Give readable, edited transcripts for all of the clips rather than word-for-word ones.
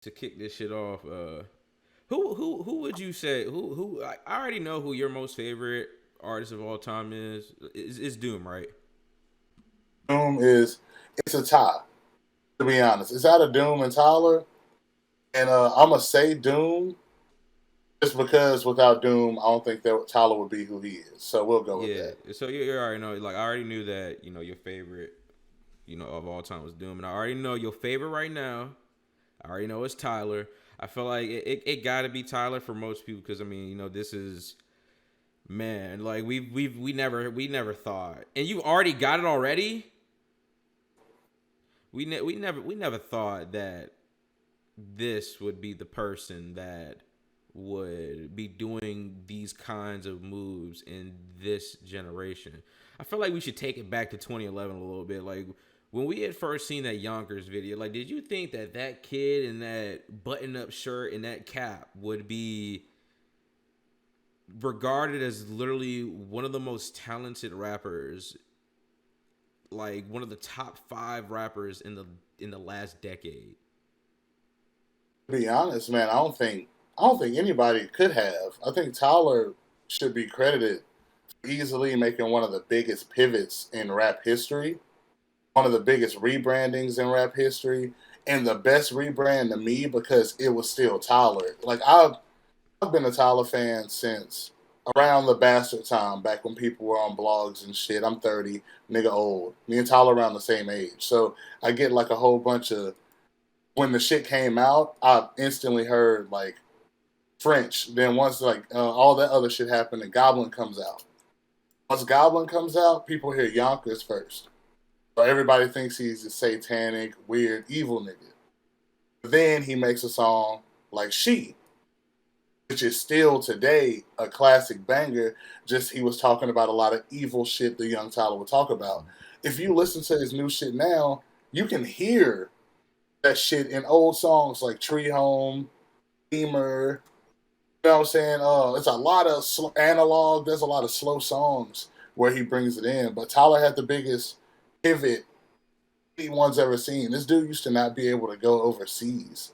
to kick this shit off, who would you say I already know who your most favorite artist of all time is. Is Doom, right? Doom is it's a tie. To be honest, it's out of Doom and Tyler, and I'm gonna say Doom just because without Doom, I don't think that Tyler would be who he is. So we'll go with Yeah. that. So you already know. Like I already knew that your favorite of all time was Doom, and I already know your favorite right now. I already know it's Tyler. I feel like it got to be Tyler for most people because I mean this is man like we never thought, and you already got it already. We never thought that this would be the person that would be doing these kinds of moves in this generation. I feel like we should take it back to 2011 a little bit. Like when we had first seen that Yonkers video, like did you think that that kid in that button-up shirt and that cap would be regarded as literally one of the most talented rappers, like one of the top 5 rappers in the last decade? To be honest, man, I don't think anybody could have. I think Tyler should be credited for easily making one of the biggest pivots in rap history, one of the biggest rebrandings in rap history, and the best rebrand to me because it was still Tyler. Like I've been a Tyler fan since around the bastard time, back when people were on blogs and shit. I'm 30, nigga old. Me and Tyler around the same age. So I get like a whole bunch of when the shit came out, I instantly heard like French. Then once like all that other shit happened and Goblin comes out. Once Goblin comes out, people hear Yonkers first. So everybody thinks he's a satanic, weird, evil nigga. Then he makes a song like She, which is still today a classic banger. Just he was talking about a lot of evil shit the young Tyler would talk about. If you listen to his new shit now, you can hear that shit in old songs like Tree Home, Beamer. You know what I'm saying? It's a lot of analog. There's a lot of slow songs where he brings it in. But Tyler had the biggest pivot anyone's ever seen. This dude used to not be able to go overseas.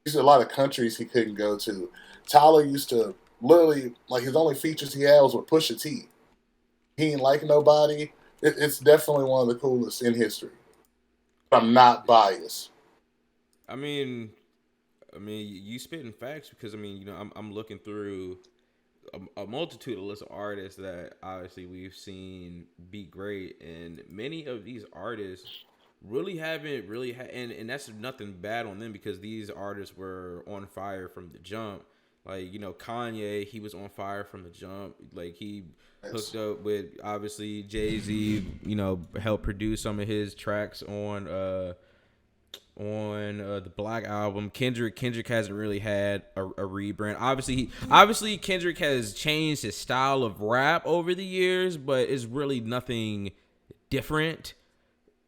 There's a lot of countries he couldn't go to. Tyler used to literally like his only features he had was with Pusha T. He ain't like nobody. It's definitely one of the coolest in history. But I'm not biased. I mean, you spitting facts because I'm looking through a multitude of list of artists that obviously we've seen be great, and many of these artists really haven't really had, and that's nothing bad on them because these artists were on fire from the jump. Like Kanye, he was on fire from the jump. Like he hooked Yes. up with obviously Jay-Z. Helped produce some of his tracks on the Black album. Kendrick hasn't really had a rebrand. Obviously Kendrick has changed his style of rap over the years, but it's really nothing different.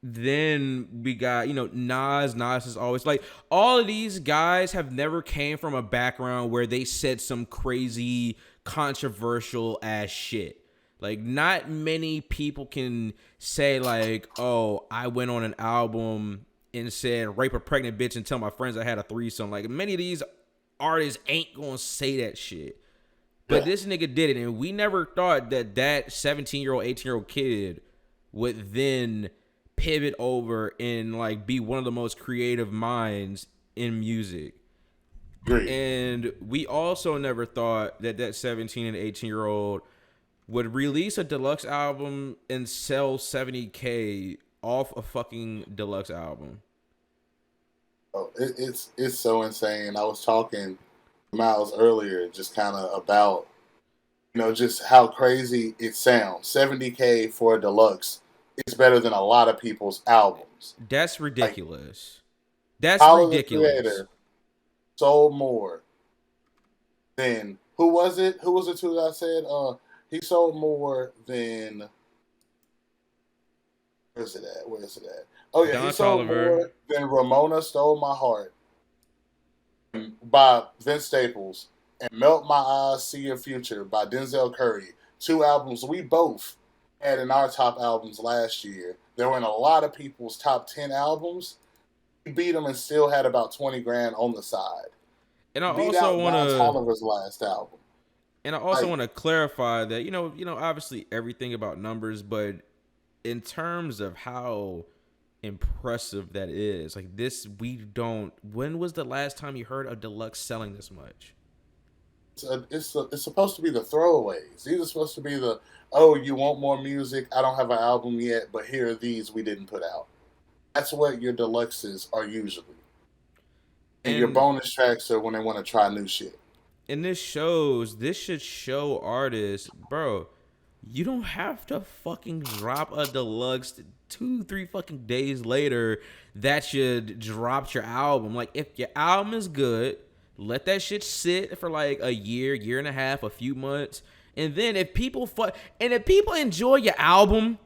Then we got Nas. Nas is always like all of these guys have never came from a background where they said some crazy controversial ass shit. Like not many people can say like, oh, I went on an album and said rape a pregnant bitch and tell my friends I had a threesome. Like many of these artists ain't gonna say that shit. But Yeah. this nigga did it, and we never thought that that 17-year-old, 18-year-old kid would then pivot over and like be one of the most creative minds in music. Agreed. And we also never thought that that 17 and 18-year-old would release a deluxe album and sell 70K off a fucking deluxe album. Oh, it's so insane. I was talking to Miles earlier, just kind of about just how crazy it sounds. 70K for a deluxe is better than a lot of people's albums. That's Like ridiculous. That's Tyler the ridiculous. Creator sold more than who was it? Who was it too that I said? He sold more than where's it at? Where is it at? Oh yeah, he Don sold Tolliver. more than Ramona Stole My Heart by Vince Staples and Melt My Eyes, See Your Future by Denzel Curry. Two albums we both had in our top albums last year. They were in a lot of people's top 10 albums. He beat him and still had about 20 grand on the side. And I Beat also out want Don to Tolliver's last album. Like, clarify that obviously everything about numbers, but in terms of how impressive that is, like this, we don't. When was the last time you heard of Deluxe selling this much? it's supposed to be the throwaways. These are supposed to be the, oh, you want more music? I don't have an album yet, but here are these we didn't put out. That's what your deluxes are usually. And your And bonus tracks are when they want to try new shit. and this should show artists, bro, you don't have to fucking drop a deluxe 2-3 fucking days later that should drop your album. Like, if your album is good, let that shit sit for like a year and a half, a few months. And then if people enjoy your album,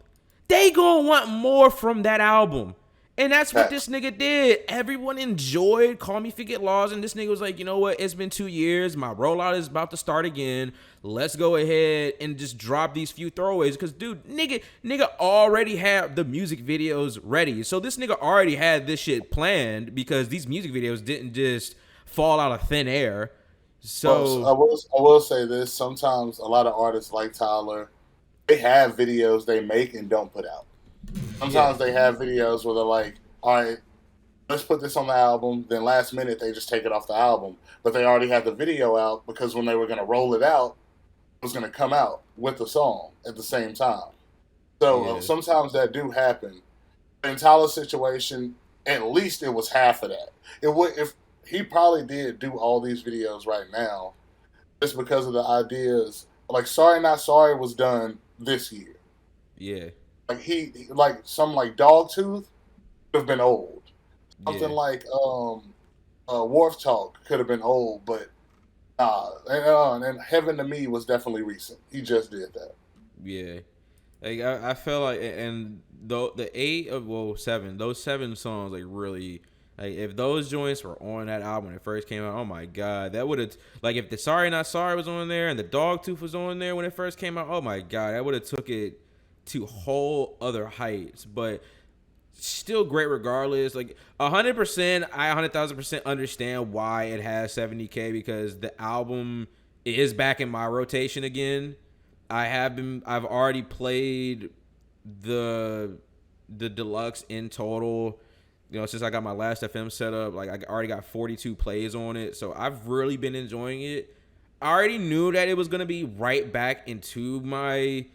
they gonna want more from that album. And that's what this Facts. nigga did. Everyone enjoyed Call Me Forget Laws, and this nigga was like, you know what? It's been 2 years. My rollout is about to start again. Let's go ahead and just drop these few throwaways. Because, dude, nigga already had the music videos ready. So this nigga already had this shit planned because these music videos didn't just fall out of thin air. Well, So, I will say this. Sometimes a lot of artists like Tyler, they have videos they make and don't put out. yeah, Sometimes they have videos where they're like, all right, let's put this on the album. Then last minute they just take it off the album, but they already had the video out because when they were going to roll it out, it was going to come out with the song at the same time. So yeah, sometimes that do happen. In Tyler's situation, at least it was half of that. It would if he probably did do all these videos right now, just because of the ideas. Like Sorry Not Sorry was done this year. yeah, Like he like some like Dogtooth could have been old. Something yeah, like Wharf Talk could have been old, but and then Heaven to Me was definitely recent. He just did that. yeah. Like I feel like, and the eight of seven, those seven songs, like, really, like, if those joints were on that album when it first came out, oh my god, that would have, like, if the Sorry Not Sorry was on there and the Dogtooth was on there when it first came out, oh my god, that would have took it to whole other heights. But still great regardless. Like, 100%, I 100,000% understand why it has 70K, because the album is back in my rotation again. I've already played the deluxe in total, since I got my last FM set up. Like, I already got 42 plays on it, so I've really been enjoying it. I already knew that it was gonna be right back into my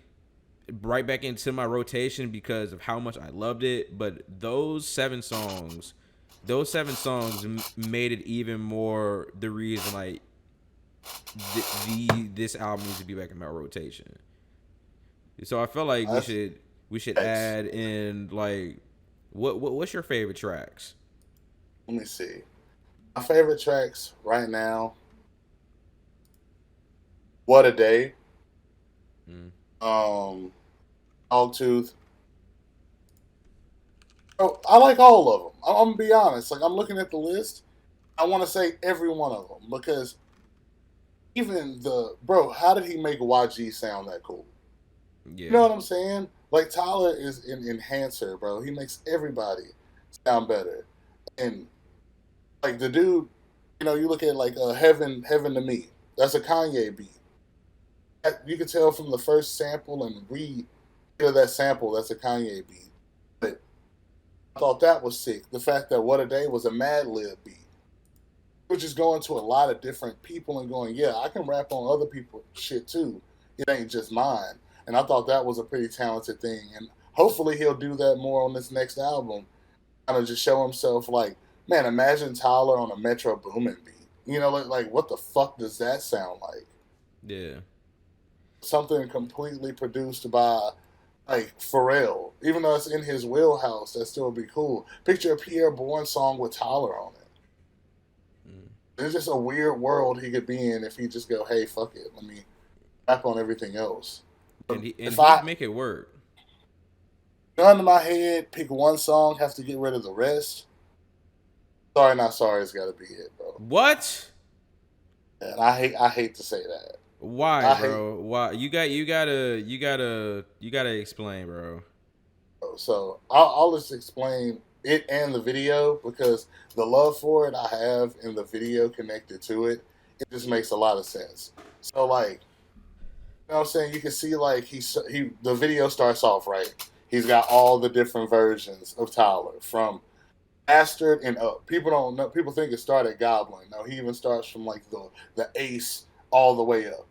rotation because of how much I loved it. But those seven songs made it even more the reason, like, this album needs to be back in my rotation. So I feel like we That's should we should X. add in, like, what's your favorite tracks? Let me see. My favorite tracks right now. What a Day. Mm. Um, Dogtooth. Oh, I like all of them. I'm gonna be honest. Like I'm looking at the list. I want to say every one of them because even the bro, how did he make YG sound that cool? You know Yeah, what I'm saying? Like Tyler is an enhancer, bro. He makes everybody sound better. And like the dude, you look at like Heaven to Me. That's a Kanye beat. You can tell from the first sample and read that sample. That's a Kanye beat. But I thought that was sick. The fact that What a Day was a Mad Lib beat, which is going to a lot of different people and going, yeah, I can rap on other people's shit too. It ain't just mine. And I thought that was a pretty talented thing. And hopefully he'll do that more on this next album. Kind of just show himself like, man, imagine Tyler on a Metro Boomin beat. Like what the fuck does that sound like? yeah, Something completely produced by like Pharrell. Even though it's in his wheelhouse, that still would be cool. Picture a Pierre Bourne song with Tyler on it. mm. It's just a weird world he could be in if he just go, hey, fuck it, let me rap on everything else. And If he'd I make it work. gun to my head, pick one song, have to get rid of the rest. Sorry, not sorry. It's got to be it, bro. What? And I hate to say that. Why, I hate. bro? Why? You gotta explain, bro. So I'll just explain. it and the video, because the love for it I have and the video connected to it, it just makes a lot of sense. So like, you know what I'm saying? You can see like the video starts off right. He's got all the different versions of Tyler from bastard and up. People don't know. People think it started Goblin. No, he even starts from like the Ace all the way up.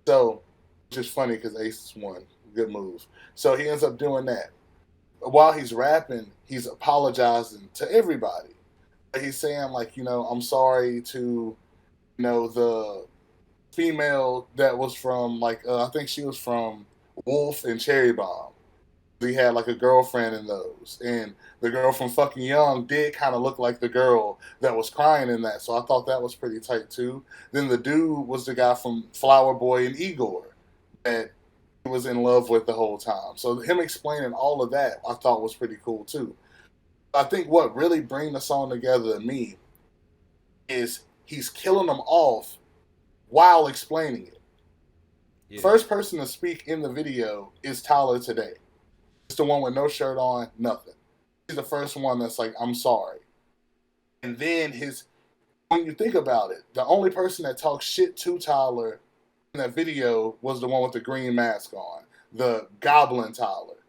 So, which is funny because Ace is one good move. So he ends up doing that. While he's rapping, he's apologizing to everybody. He's saying like, I'm sorry to, the female that was from like, I think she was from Wolf and Cherry Bomb. He had like a girlfriend in those, and the girl from Fucking Young did kind of look like the girl that was crying in that, so I thought that was pretty tight too. Then the dude was the guy from Flower Boy and Igor that he was in love with the whole time. So him explaining all of that I thought was pretty cool too. I think what really brings the song together to me is he's killing them off while explaining it. Yeah. First person to speak in the video is Tyler today. It's the one with no shirt on, nothing. He's the first one that's like, I'm sorry. And then when you think about it, the only person that talks shit to Tyler in that video was the one with the green mask on, the Goblin Tyler.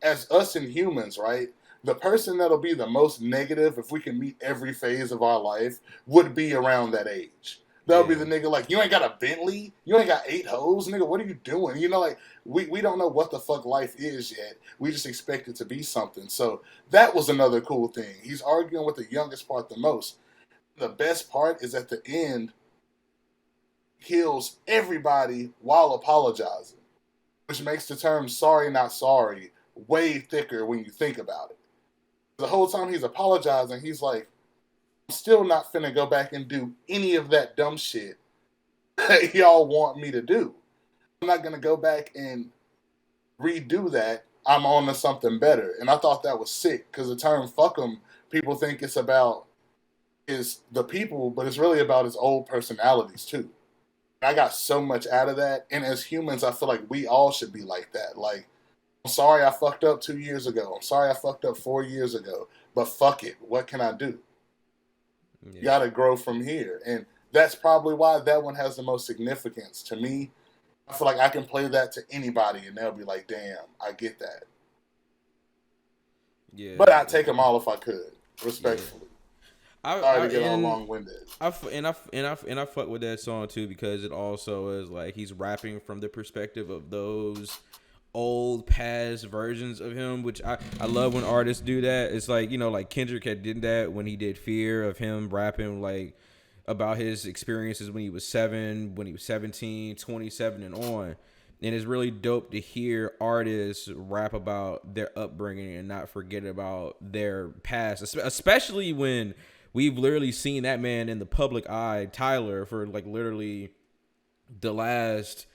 As us in humans, right? The person that'll be the most negative if we can meet every phase of our life would be around that age. That'll be the nigga like, you ain't got a Bentley? You ain't got 8 hoes? Nigga, what are you doing? Like, we don't know what the fuck life is yet. We just expect it to be something. So that was another cool thing. He's arguing with the youngest part the most. The best part is at the end, kills everybody while apologizing, which makes the term sorry, not sorry way thicker when you think about it. The whole time he's apologizing, he's like, I'm still not finna go back and do any of that dumb shit that y'all want me to do. I'm not gonna go back and redo that. I'm on to something better. And I thought that was sick, because the term fuck 'em, people think it's about the people, but it's really about his old personalities too. And I got so much out of that. And as humans, I feel like we all should be like that. Like, I'm sorry I fucked up 2 years ago. I'm sorry I fucked up 4 years ago. But fuck it. What can I do? Yeah. You got to grow from here. And that's probably why that one has the most significance to me. I feel like I can play that to anybody and they'll be like, damn, I get that. Yeah. But I'd take them all if I could, respectfully. Yeah. Sorry to get all long-winded. I fuck with that song too, because it also is like he's rapping from the perspective of those old past versions of him, which I love when artists do that. It's like, like Kendrick had did that when he did Fear, of him rapping like about his experiences when he was 7, when he was 17, 27 and on. And it's really dope to hear artists rap about their upbringing and not forget about their past, especially when we've literally seen that man in the public eye, Tyler, for like literally the last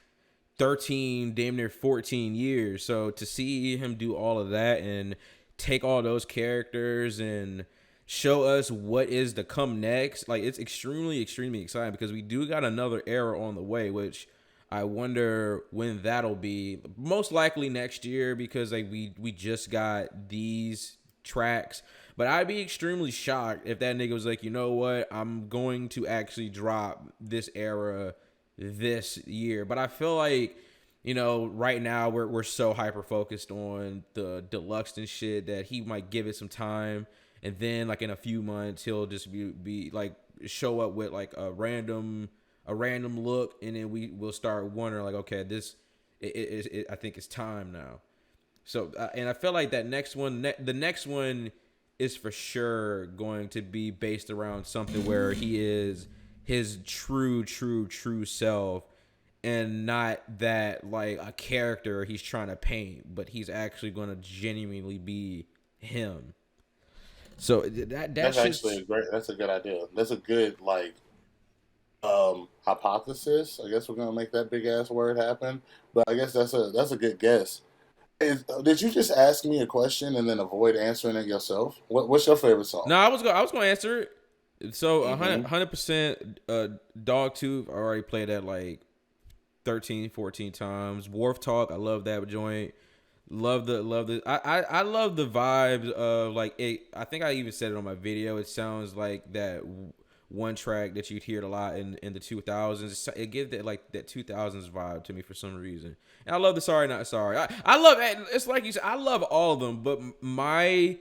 13, damn near 14 years. So to see him do all of that and take all those characters and show us what is to come next, like, it's extremely, extremely exciting, because we do got another era on the way, which I wonder when that'll be. Most likely next year, because like we just got these tracks. But I'd be extremely shocked if that nigga was like, you know what, I'm going to actually drop this era this year. But I feel like, right now we're so hyper focused on the Deluxe and shit that he might give it some time, and then like in a few months he'll just be like show up with like a random look, and then we'll start wondering like, okay, I think it's time now. So and I feel like that next one, the next one is for sure going to be based around something where he is his true self, and not that like a character he's trying to paint, but he's actually going to genuinely be him. So that's actually that's a good idea. That's a good hypothesis. I guess we're gonna make that big ass word happen. But I guess that's a good guess. Did you just ask me a question and then avoid answering it yourself? What's your favorite song? No, I was going to answer it. So 100% Dogtooth, I already played that like 13, 14 times. Wharf Talk, I love that joint. I love the vibes of like it. I think I even said it on my video. It sounds like that one track that you'd hear a lot in the 2000s. It gives that like that 2000s vibe to me for some reason. And I love the Sorry Not Sorry. I love it. It's like you said, I love all of them, but my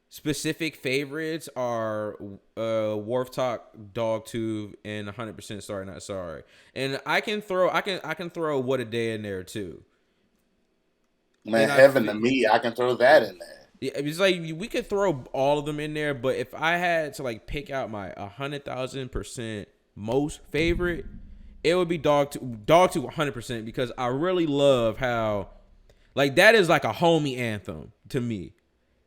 specific favorites are Wharf Talk, Dog Tooth, and 100% Sorry Not Sorry. And I can throw What a Day in there too. Man, And Heaven to Me, I can throw that in there. yeah, it's like we could throw all of them in there, but if I had to like pick out my 100,000% most favorite, it would be Dog to 100% because I really love how like that is like a homie anthem to me.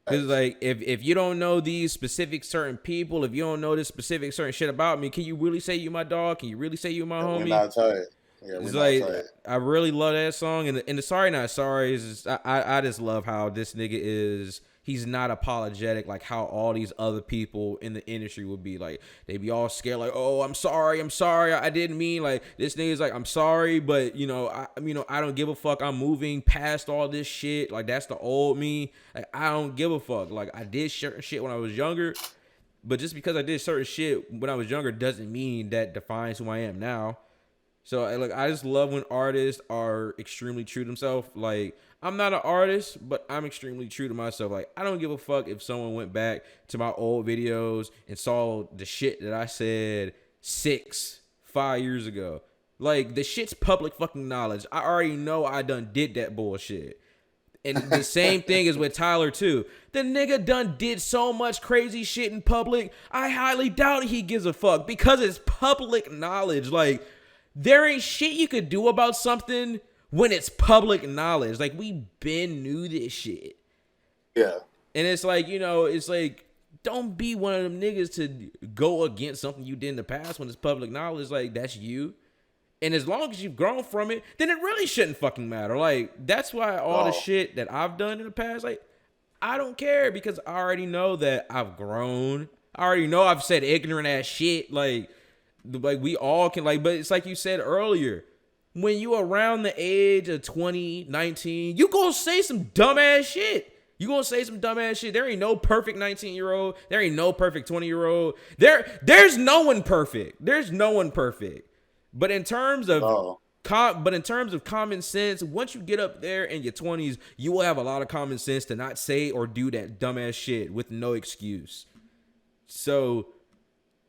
Cause like if you don't know these specific certain people, if you don't know this specific certain shit about me, can you really say you my dog? Can you really say you my Yeah, we're homie? not tight. Yeah, we're It's not like tight. I really love that song, and the Sorry Not Sorry is just, I just love how this nigga is. He's not apologetic like how all these other people in the industry would be. Like they be all scared, like, oh, I'm sorry, I didn't mean. Like this nigga's like, I'm sorry, but I don't give a fuck. I'm moving past all this shit. Like that's the old me. Like I don't give a fuck. Like I did certain shit when I was younger, but just because I did certain shit when I was younger doesn't mean that defines who I am now. So like I just love when artists are extremely true to themselves. Like I'm not an artist, but I'm extremely true to myself. Like I don't give a fuck if someone went back to my old videos and saw the shit that I said 5 years ago. Like the shit's public fucking knowledge. I already know I done did that bullshit. And the same thing is with Tyler too. The nigga done did so much crazy shit in public. I highly doubt he gives a fuck because it's public knowledge. Like there ain't shit you could do about something when it's public knowledge. Like we been knew this shit. Yeah. And it's like, it's like don't be one of them niggas to go against something you did in the past when it's public knowledge. Like that's you. And as long as you've grown from it, then it really shouldn't fucking matter. Like that's why all the shit that I've done in the past, like I don't care because I already know that I've grown. I already know I've said ignorant ass shit. Like we all can but it's like you said earlier, when you around the age of 20, 19, you gonna say some dumbass shit. You gonna say some dumbass shit. There ain't no perfect 19-year-old. There ain't no perfect 20-year-old. There's no one perfect. There's no one perfect. But in terms of common sense, once you get up there in your 20s, you will have a lot of common sense to not say or do that dumbass shit with no excuse. So,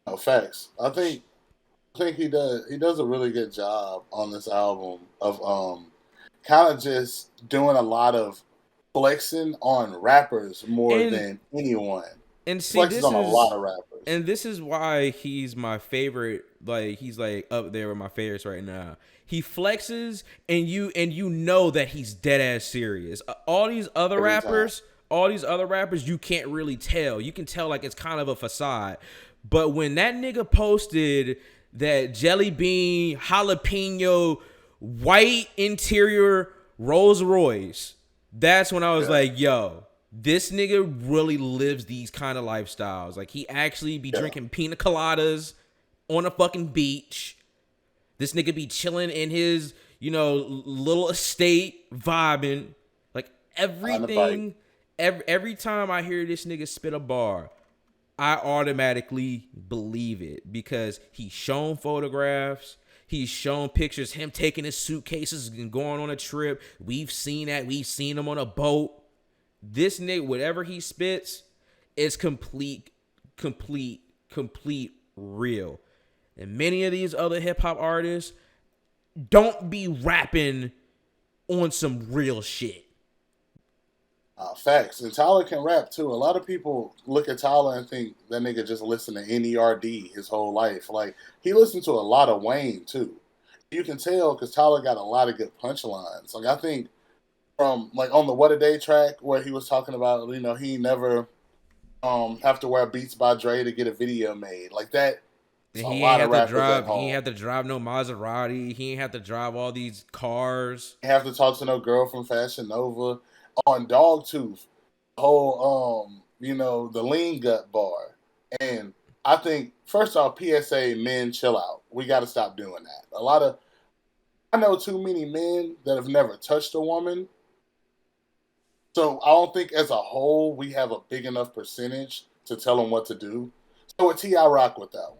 no facts. I think he does a really good job on this album of kind of just doing a lot of flexing on rappers more than anyone. and see, Flexes on a lot of rappers. and this is why he's my favorite. Like he's like up there with my favorites right now. He flexes, and you know that he's dead ass serious. All these other rappers, you can't really tell. You can tell like it's kind of a facade. But when that nigga posted that jelly bean jalapeno white interior Rolls Royce, that's when I was like, yo, this nigga really lives these kind of lifestyles. Like he actually be drinking pina coladas on a fucking beach. This nigga be chilling in his, little estate, vibing. Like everything, every time I hear this nigga spit a bar, I automatically believe it because he's shown photographs. He's shown pictures, him taking his suitcases and going on a trip. We've seen that. We've seen him on a boat. This nigga, whatever he spits, is complete real. And many of these other hip hop artists don't be rapping on some real shit. Facts. And Tyler can rap too. A lot of people look at Tyler and think that nigga just listened to NERD his whole life. Like he listened to a lot of Wayne too. You can tell because Tyler got a lot of good punchlines. Like I think from like on the What a Day track where he was talking about, he never have to wear Beats by Dre to get a video made. Like that. And he ain't have to drive no Maserati. He ain't have to drive all these cars. He have to talk to no girl from Fashion Nova. On Dogtooth, the whole the lean gut bar. And I think first off, PSA, men chill out. We gotta stop doing that. I know too many men that have never touched a woman So I don't think as a whole we have a big enough percentage to tell them what to do. So with T, I rock with that one.